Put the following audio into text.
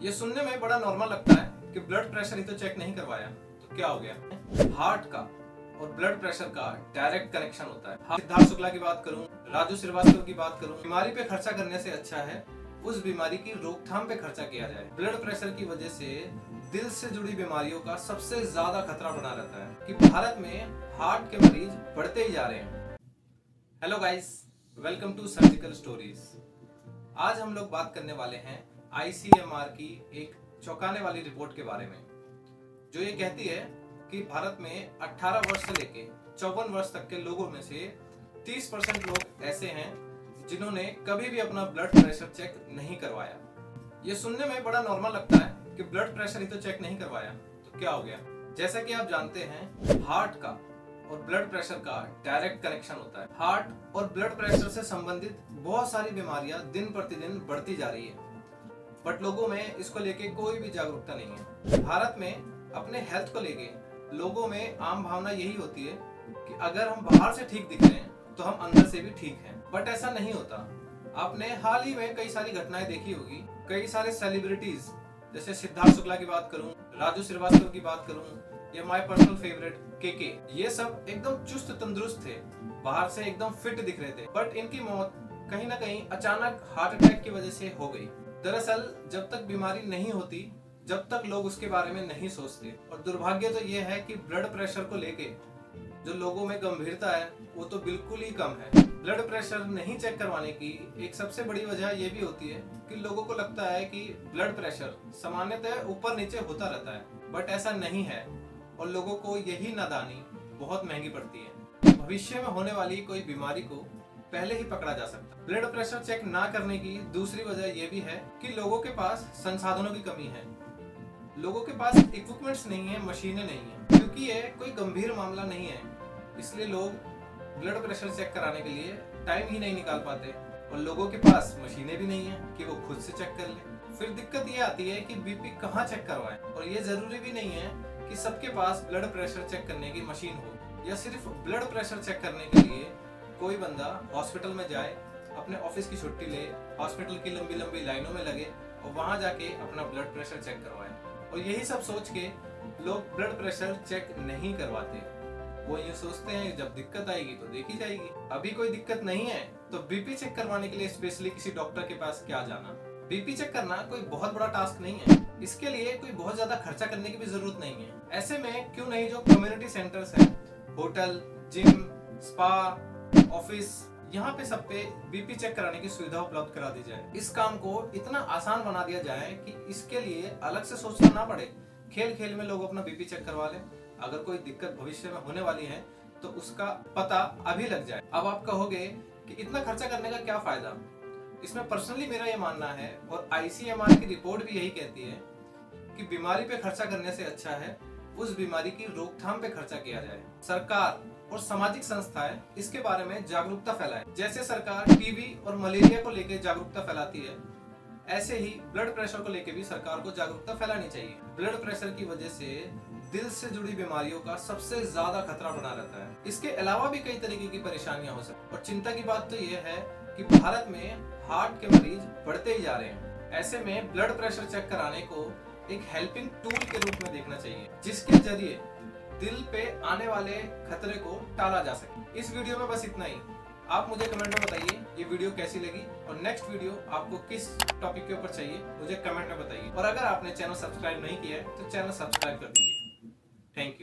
ये सुनने में बड़ा नॉर्मल लगता है कि ब्लड प्रेशर ही तो चेक नहीं करवाया तो क्या हो गया। हार्ट का और ब्लड प्रेशर का डायरेक्ट कनेक्शन होता है। सिद्धार्थ शुक्ला की बात करूं, राजू श्रीवास्तव की बात करूं, बीमारी पे खर्चा करने से अच्छा है उस बीमारी की रोकथाम पे खर्चा किया जाए। ब्लड प्रेशर की वजह से दिल से जुड़ी बीमारियों का सबसे ज्यादा खतरा बना रहता है कि भारत में हार्ट के मरीज बढ़ते ही जा रहे हैं। Hello guys, welcome to surgical stories. आज हम लोग बात करने वाले हैं ICMR की एक चौंकाने वाली रिपोर्ट के बारे में, जो ये कहती है कि भारत में 18 वर्ष से लेके 54 वर्ष तक के लोगों में से 30% लोग ऐसे हैं जिन्होंने कभी भी अपना ब्लड प्रेशर चेक नहीं करवाया। ये सुनने में बड़ा नॉर्मल लगता है कि ब्लड प्रेशर ही तो चेक नहीं करवाया तो क्या हो गया। जैसा कि आप जानते हैं, हार्ट का और ब्लड प्रेशर का डायरेक्ट कनेक्शन होता है। हार्ट और ब्लड प्रेशर से संबंधित बहुत सारी बीमारियां दिन प्रतिदिन बढ़ती जा रही है, बट लोगों में इसको लेके कोई भी जागरूकता नहीं है। भारत में अपने हेल्थ को लेके लोगों में आम भावना यही होती है कि अगर हम बाहर से ठीक दिख रहे हैं तो हम अंदर से भी ठीक हैं, बट ऐसा नहीं होता। आपने हाल ही में कई सारी घटनाएं देखी होगी। कई सारे सेलिब्रिटीज, जैसे सिद्धार्थ शुक्ला की बात करूं, राजू श्रीवास्तव की बात करूं, या माय पर्सनल फेवरेट केके, ये सब एकदम चुस्त तंदुरुस्त थे, बाहर से एकदम फिट दिख रहे थे, बट इनकी मौत कहीं ना कहीं अचानक हार्ट अटैक की वजह से हो गई। दरअसल जब तक बीमारी नहीं होती, जब तक लोग उसके बारे में नहीं सोचते। और दुर्भाग्य तो ये है कि ब्लड प्रेशर को लेके जो लोगों में गंभीरता है वो तो बिल्कुल ही कम है। ब्लड प्रेशर नहीं चेक करवाने की एक सबसे बड़ी वजह ये भी होती है कि लोगों को लगता है कि ब्लड प्रेशर सामान्यतः ऊपर नीचे होता रहता है, बट ऐसा नहीं है और लोगों को यही नादानी बहुत महंगी पड़ती है। भविष्य में होने वाली कोई बीमारी को पहले ही पकड़ा जा सकता है। ब्लड प्रेशर चेक ना करने की दूसरी वजह यह भी है कि लोगों के पास संसाधनों की कमी है। लोगों के पास इक्विपमेंट्स नहीं है, मशीनें नहीं है, क्योंकि ये कोई गंभीर मामला नहीं है, इसलिए लोग ब्लड प्रेशर चेक कराने के लिए टाइम ही नहीं निकाल पाते। और लोगों के पास मशीनें भी नहीं है कि वो खुद से चेक कर ले। फिर दिक्कत ये आती है कि बीपी कहाँ चेक करवाएं, और ये जरूरी भी नहीं है कि सबके पास ब्लड प्रेशर चेक करने की मशीन हो, या सिर्फ ब्लड प्रेशर चेक करने के लिए कोई बंदा हॉस्पिटल में जाए, अपने ऑफिस की छुट्टी ले, हॉस्पिटल की लंबी लंबी लाइनों में लगे और वहां जाके अपना ब्लड प्रेशर चेक करवाए। और यही सब सोच के लोग ब्लड प्रेशर चेक नहीं करवाते। वो ये सोचते हैं जब दिक्कत आएगी तो देखी जाएगी, अभी कोई दिक्कत नहीं है तो बीपी चेक करवाने के लिए स्पेशली किसी डॉक्टर के पास क्या जाना। बीपी चेक करना कोई बहुत बड़ा टास्क नहीं है, इसके लिए कोई बहुत ज्यादा खर्चा करने की भी जरूरत नहीं है। ऐसे में क्यों नहीं जो कम्युनिटी सेंटर्स हैं, होटल, जिम, स्पा, ऑफिस, यहाँ पे सब पे बीपी चेक कराने की सुविधा उपलब्ध करा दी जाए। इस काम को इतना आसान बना दिया जाए कि इसके लिए अलग से सोचना ना पड़े। खेल खेल में लोग अपना बीपी चेक करवा लें। अगर कोई दिक्कत भविष्य में होने वाली है तो उसका पता अभी लग जाए। अब आप कहोगे कि इतना खर्चा करने का क्या फायदा। इसमें पर्सनली मेरा ये मानना है, और ICMR की रिपोर्ट भी यही कहती है कि बीमारी पे खर्चा करने से अच्छा है उस बीमारी की रोकथाम पे खर्चा किया जाए। सरकार और सामाजिक संस्थाएं इसके बारे में जागरूकता फैलाएं। जैसे सरकार टीबी और मलेरिया को लेकर जागरूकता फैलाती है, ऐसे ही ब्लड प्रेशर को लेकर भी सरकार को जागरूकता फैलानी चाहिए। ब्लड प्रेशर की वजह से दिल से जुड़ी बीमारियों का सबसे ज्यादा खतरा बना रहता है। इसके अलावा भी कई तरीके की परेशानियां हो सकती, और चिंता की बात तो यह है कि भारत में हार्ट के मरीज बढ़ते ही जा रहे हैं। ऐसे में ब्लड प्रेशर चेक कराने को एक हेल्पिंग टूल के रूप में देखना चाहिए, जिसके जरिए दिल पे आने वाले खतरे को टाला जा सके। इस वीडियो में बस इतना ही। आप मुझे कमेंट में बताइए ये वीडियो कैसी लगी, और नेक्स्ट वीडियो आपको किस टॉपिक के ऊपर चाहिए मुझे कमेंट में बताइए। और अगर आपने चैनल सब्सक्राइब नहीं किया है तो चैनल सब्सक्राइब कर दीजिए। Thank you.